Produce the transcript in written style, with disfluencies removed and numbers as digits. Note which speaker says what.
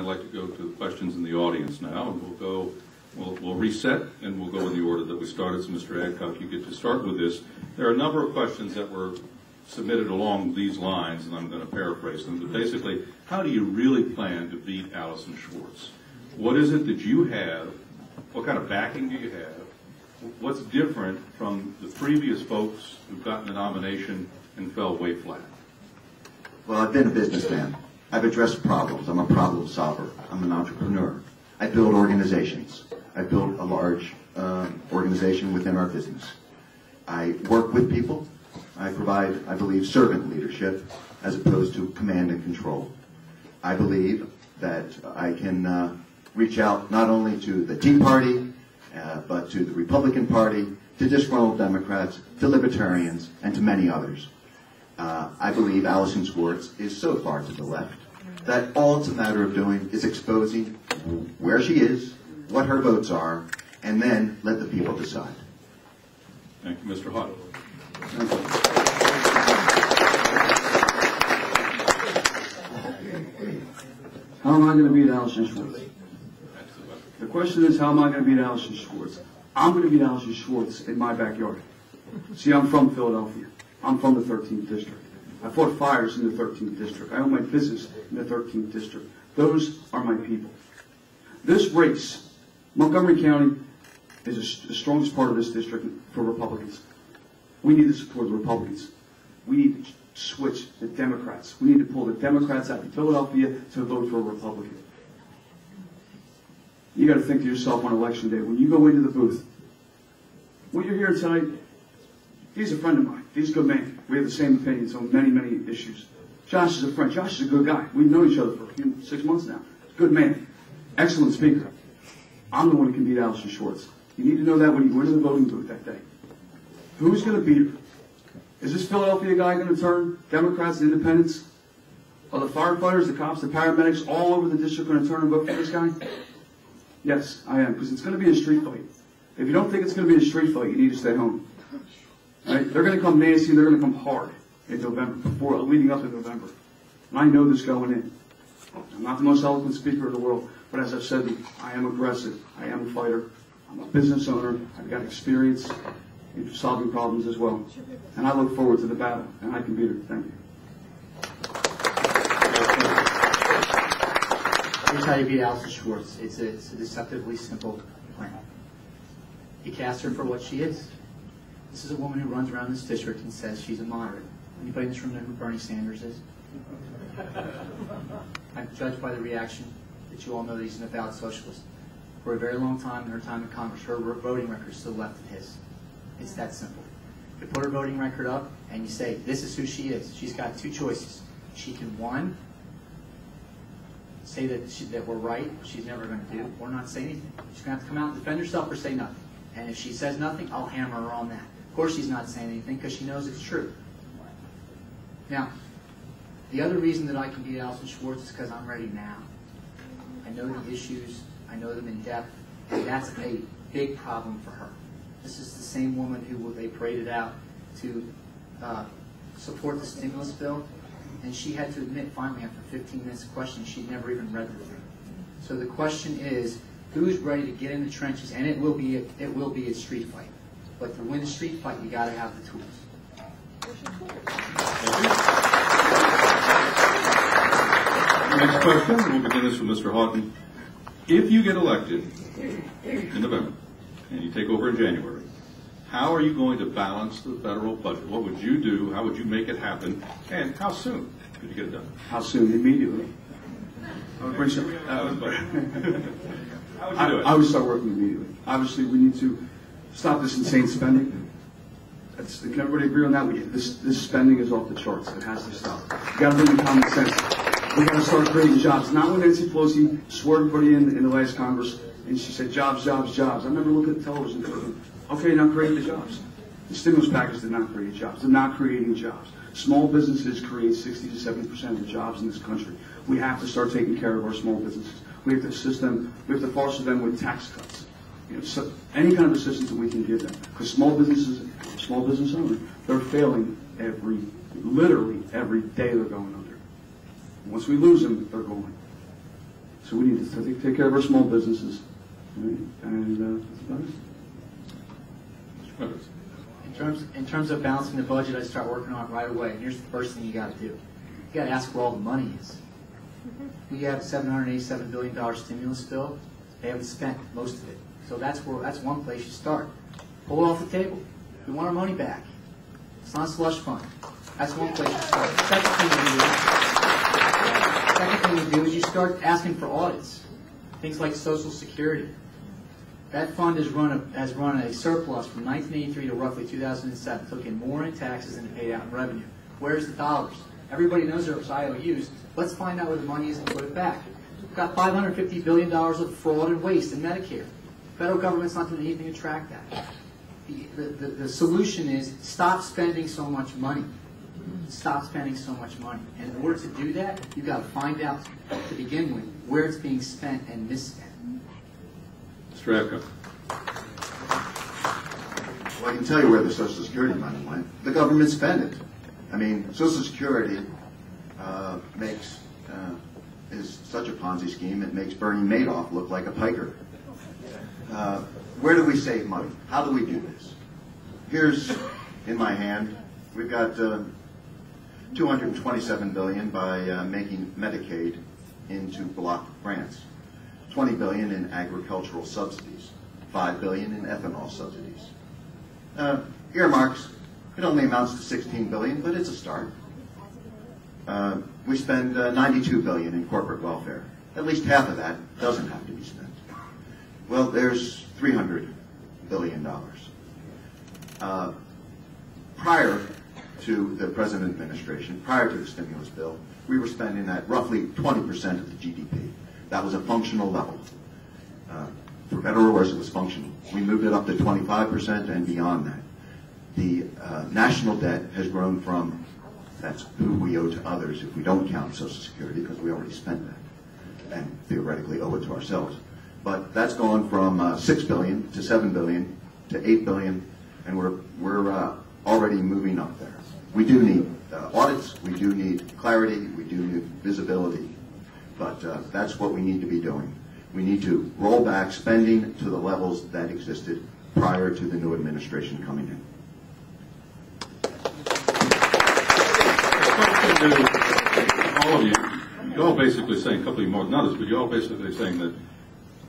Speaker 1: like to go to questions in the audience now, and we'll reset, and we'll go in the order that we started. So, Mr. Adcock, you get to start with this. There are a number of questions that were submitted along these lines, and I'm going to paraphrase them. But basically, how do you really plan to beat Allyson Schwartz? What is it that you have? What kind of backing do you have? What's different from the previous folks who've gotten the nomination and fell way flat?
Speaker 2: Well, I've been a businessman. I've addressed problems. I'm a problem solver. I'm an entrepreneur. I build organizations. I built a large organization within our business. I work with people. I provide, I believe, servant leadership as opposed to command and control. I believe that I can reach out not only to the Tea Party, but to the Republican Party, to disgruntled Democrats, to Libertarians, and to many others. I believe Allyson Schwartz is so far to the left that all it's a matter of doing is exposing where she is, what her votes are, and then let the people decide.
Speaker 1: Thank you, Mr. Hutt.
Speaker 3: How am I going to beat Allyson Schwartz? The question is, how am I going to beat Allyson Schwartz? I'm going to beat Allyson Schwartz in my backyard. See, I'm from Philadelphia. I'm from the 13th District. I fought fires in the 13th District. I own my business in the 13th District. Those are my people. This race, Montgomery County is the strongest part of this district for Republicans. We need to support the Republicans. We need to switch the Democrats. We need to pull the Democrats out of Philadelphia to vote for a Republican. You got to think to yourself on election day, when you go into the booth, what you're here tonight, he's a friend of mine. He's a good man. We have the same opinions on many, many issues. Josh is a friend. Josh is a good guy. We've known each other for 6 months now. Good man. Excellent speaker. I'm the one who can beat Allyson Schwartz. You need to know that when you go into the voting booth that day. Who's going to beat her? Is this Philadelphia guy going to turn Democrats and independents? Are the firefighters, the cops, the paramedics all over the district going to turn and vote for this guy? Yes, I am, because it's going to be a street fight. If you don't think it's going to be a street fight, you need to stay home. Right? They're going to come nasty, they're going to come hard in November, leading up to November. And I know this going in. I'm not the most eloquent speaker in the world, but as I've said, I am aggressive. I am a fighter. I'm a business owner. I've got experience in solving problems as well. And I look forward to the battle, and I can beat her. Thank you.
Speaker 4: Here's how you beat Allyson Schwartz. It's a deceptively simple plan. You cast her for what she is. This is a woman who runs around this district and says she's a moderate. Anybody in this room know who Bernie Sanders is? I'm judged by the reaction that you all know that he's an avowed socialist. For a very long time in her time in Congress, her voting record is to the left of his. It's that simple. You put her voting record up and you say, this is who she is. She's got two choices. She can, one, say that we're right, she's never going to do, or not say anything. She's going to have to come out and defend herself or say nothing. And if she says nothing, I'll hammer her on that. Of course she's not saying anything because she knows it's true. Now, the other reason that I can beat Allyson Schwartz is because I'm ready now. I know the issues, I know them in depth, and that's a big problem for her. This is the same woman who they paraded out to support the stimulus bill, and she had to admit finally after 15 minutes of questioning she'd never even read the thing. So the question is, who's ready to get in the trenches? And it will be a street fight. But to win a street fight, you got to have the tools.
Speaker 1: Next question, we'll begin this with Mr. Houghton. If you get elected in November and you take over in January, how are you going to balance the federal budget? What would you do? How would you make it happen? And how soon could you get it done?
Speaker 3: How soon? Immediately. I would bring some.
Speaker 1: How would you do it?
Speaker 3: I would start working immediately. Obviously, we need to stop this insane spending. Can everybody agree on that? This spending is off the charts. It has to stop. You got to bring in common sense. We got to start creating jobs. Not when Nancy Pelosi swore everybody in the last Congress and she said jobs, jobs, jobs. I remember looking at the television thinking, okay, now create the jobs. The stimulus package did not create jobs. They're not creating jobs. Small businesses create 60 to 70% of the jobs in this country. We have to start taking care of our small businesses. We have to assist them. We have to foster them with tax cuts. So any kind of assistance that we can give them. Because small business owners, they're failing literally every day they're going under. Once we lose them, they're going. So we need to take care of our small businesses. Right? And that's about it.
Speaker 4: In terms of balancing the budget, I start working on it right away. And here's the first thing you got to do. You got to ask where all the money is. We have $787 billion stimulus bill. They haven't spent most of it. So that's one place you start. Pull it off the table. We want our money back. It's not a slush fund. That's one place you start. Second thing you do is you start asking for audits. Things like Social Security. That fund has run a surplus from 1983 to roughly 2007. Took in more in taxes than it paid out in revenue. Where's the dollars? Everybody knows there's IOUs. Let's find out where the money is and put it back. We've got $550 billion of fraud and waste in Medicare. The federal government's not doing anything to track that. The solution is stop spending so much money. Stop spending so much money. And in order to do that, you've got to find out to begin with where it's being spent and misspent.
Speaker 1: Mr. Adcock.
Speaker 2: Well, I can tell you where the Social Security money went. The government spent it. I mean, Social Security is such a Ponzi scheme, it makes Bernie Madoff look like a piker. Where do we save money? How do we do this? Here's, in my hand, we've got $227 billion by making Medicaid into block grants, $20 billion in agricultural subsidies, $5 billion in ethanol subsidies. Earmarks, it only amounts to $16 billion, but it's a start. We spend $92 billion in corporate welfare. At least half of that doesn't have to be spent. Well, there's $300 billion. Prior to the present administration, prior to the stimulus bill, we were spending at roughly 20% of the GDP. That was a functional level. For better or worse, it was functional. We moved it up to 25% and beyond that. The national debt has grown from, that's who we owe to others if we don't count Social Security, because we already spent that and theoretically owe it to ourselves. But that's gone from $6 billion to $7 billion to $8 billion, and we're already moving up there. We do need audits, we do need clarity, we do need visibility, but that's what we need to be doing. We need to roll back spending to the levels that existed prior to the new administration coming in.
Speaker 1: All of you, you're all basically saying, a couple of you more than others, but you're all basically saying that